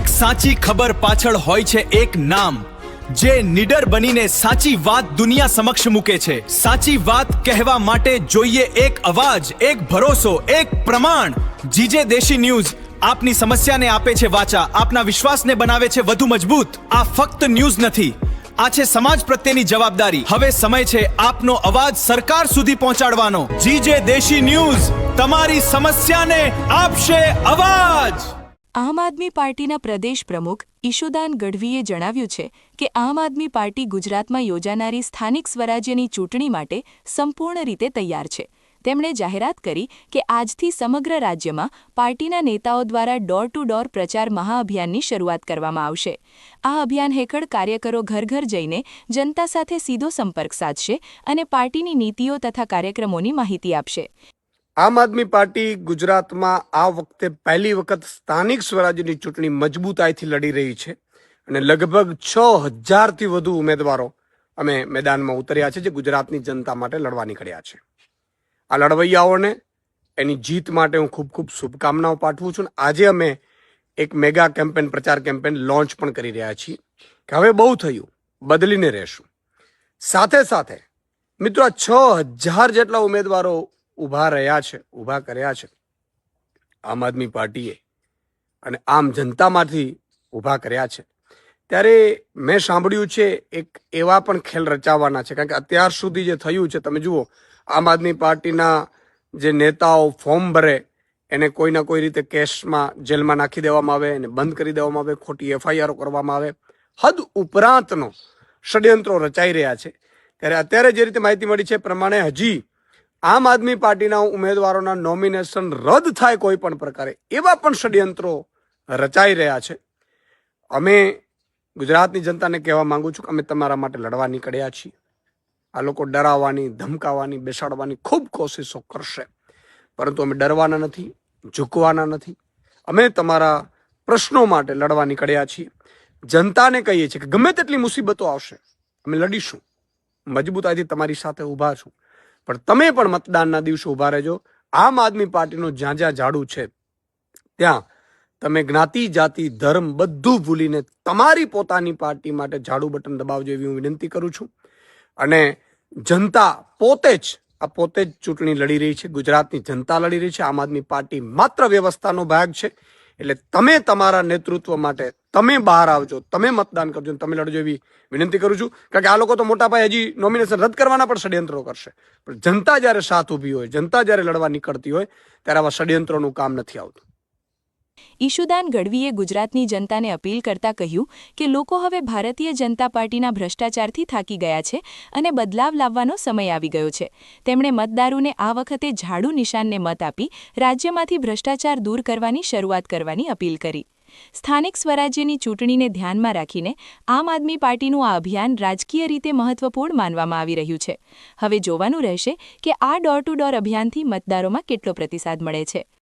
દરેક સાચી ખબર પાછળ હોય છે એક નામ, જે નિડર બનીને સાચી વાત દુનિયા સમક્ષ મૂકે છે। સાચી વાત કહેવા માટે જોઈએ એક અવાજ, એક ભરોસો, એક પ્રમાણ। જીજે દેશી ન્યૂઝ આપની સમસ્યાને આપે છે વાચા, આપના વિશ્વાસને બનાવે છે વધુ મજબૂત। આ ફક્ત ન્યૂઝ નથી, આ છે સમાજ પ્રત્યેની જવાબદારી। હવે સમય છે આપનો અવાજ સરકાર સુધી પહોંચાડવાનો। જીજે દેશી ન્યૂઝ તમારી સમસ્યાને આપશે અવાજ। આમ આદમી પાર્ટીના પ્રદેશ પ્રમુખ ઈશુદાન ગઢવીએ જણાવ્યું છે કે આમ આદમી પાર્ટી ગુજરાતમાં યોજાનારી સ્થાનિક સ્વરાજ્યની ચૂંટણી માટે સંપૂર્ણ રીતે તૈયાર છે। તેમણે જાહેરાત કરી કે આજથી સમગ્ર રાજ્યમાં પાર્ટીના નેતાઓ દ્વારા ડોર ટુ ડોર પ્રચાર મહાઅભિયાનની શરૂઆત કરવામાં આવશે। આ અભિયાન હેઠળ કાર્યકરો ઘર ઘર જઈને જનતા સાથે સીધો સંપર્ક સાધશે અને પાર્ટીની નીતિઓ તથા કાર્યક્રમોની માહિતી આપશે। આમ આદમી પાર્ટી ગુજરાતમાં આ વખતે પહેલી વખત સ્થાનિક સ્વરાજ્યની ચૂંટણી મજબૂતાઈથી લડી રહી છે અને લગભગ 6000થી વધુ ઉમેદવારો અમે મેદાનમાં ઉતર્યા છે, જે ગુજરાતની જનતા માટે લડવા નીકળ્યા છે। આ લડવૈયાઓને એની જીત માટે હું ખૂબ ખૂબ શુભકામનાઓ પાઠવું છું। આજે અમે એક મેગા કેમ્પેન, પ્રચાર કેમ્પેન લોન્ચ પણ કરી રહ્યા છીએ કે હવે બહુ થયું, બદલીને રહેશું। સાથે સાથે મિત્રો, આ 6000 જેટલા ઉમેદવારો ઊભા કર્યા છે આમ આદમી પાર્ટીએ અને આમ જનતામાંથી ઊભા કર્યા છે। ત્યારે મેં સાંભળ્યું છે એક એવા પણ ખેલ રચાવાના છે, કારણ કે અત્યાર સુધી જે થયું છે, તમે જુઓ, આમ આદમી પાર્ટીના જે નેતાઓ ફોર્મ ભરે એને કોઈના કોઈ રીતે કેસમાં, જેલમાં નાખી દેવામાં આવે, એને બંધ કરી દેવામાં આવે, ખોટી એફઆઈઆર કરવામાં આવે, હદ ઉપરાંતનો ષડયંત્રો રચાઈ રહ્યા છે। ત્યારે અત્યારે જે રીતે માહિતી મળી છે પ્રમાણે હજી આમ આદમી પાર્ટીના ઉમેદવારોના નોમિનેશન રદ થાય કોઈ પણ પ્રકારે, એવા પણ ષડયંત્રો રચાઈ રહ્યા છે। અમે ગુજરાતની જનતાને કહેવા માંગુ છું કે અમે તમારા માટે લડવા નીકળ્યા છીએ। આ લોકો ડરાવવાની, ધમકાવવાની, બેસાડવાની ખૂબ કોશિશો કરશે, પરંતુ અમે ડરવાના નથી, ઝૂકવાના નથી। અમે તમારા પ્રશ્નો માટે લડવા નીકળ્યા છીએ। જનતાને કહીએ છીએ કે ગમે તેટલી મુસીબતો આવશે, અમે લડીશું, મજબૂતાઈથી તમારી સાથે ઊભા છું, પણ તમે પણ મતદાનના દિવસે ઊભા રહેજો। આમ આદમી પાર્ટીનું જ્યાં જ્યાં ઝાડુ છે ત્યાં તમે જ્ઞાતિ, જાતિ, ધર્મ બધું ભૂલીને તમારી પોતાની પાર્ટી માટે ઝાડુ બટન દબાવજો, એવી હું વિનંતી કરું છું। અને જનતા પોતે જ ચૂંટણી લડી રહી છે, ગુજરાતની જનતા લડી રહી છે। આમ આદમી પાર્ટી માત્ર વ્યવસ્થાનો ભાગ છે, એટલે તમે તમારા નેતૃત્વ માટે તમે બહાર આવજો, તમે મતદાન કરજો, તમે લડજો, એવી વિનંતી કરું છું। કારણ કે આ લોકો તો મોટા પાયે હજી નોમિનેશન રદ કરવાના પણ ષડયંત્રો કરશે, પણ જનતા જ્યારે સાથ ઊભી હોય, જનતા જ્યારે લડવા નીકળતી હોય, ત્યારે આવા ષડયંત્રોનું કામ નથી આવતું। ઈશુદાન ગઢવીએ ગુજરાતની જનતાને અપીલ કરતા કહ્યું કે લોકો હવે ભારતીય જનતા પાર્ટીના ભ્રષ્ટાચારથી થાકી ગયા છે અને બદલાવ લાવવાનો સમય આવી ગયો છે। તેમણે મતદારોને આ વખતે ઝાડુ નિશાનને મત આપી રાજ્યમાંથી ભ્રષ્ટાચાર દૂર કરવાની શરૂઆત કરવાની અપીલ કરી। સ્થાનિક સ્વરાજ્યની ચૂંટણીને ધ્યાનમાં રાખીને આમ આદમી પાર્ટીનું આ અભિયાન રાજકીય રીતે મહત્વપૂર્ણ માનવામાં આવી રહ્યું છે। હવે જોવાનું રહેશે કે આ ડોર ટુ ડોર અભિયાનથી મતદારોમાં કેટલો પ્રતિસાદ મળે છે।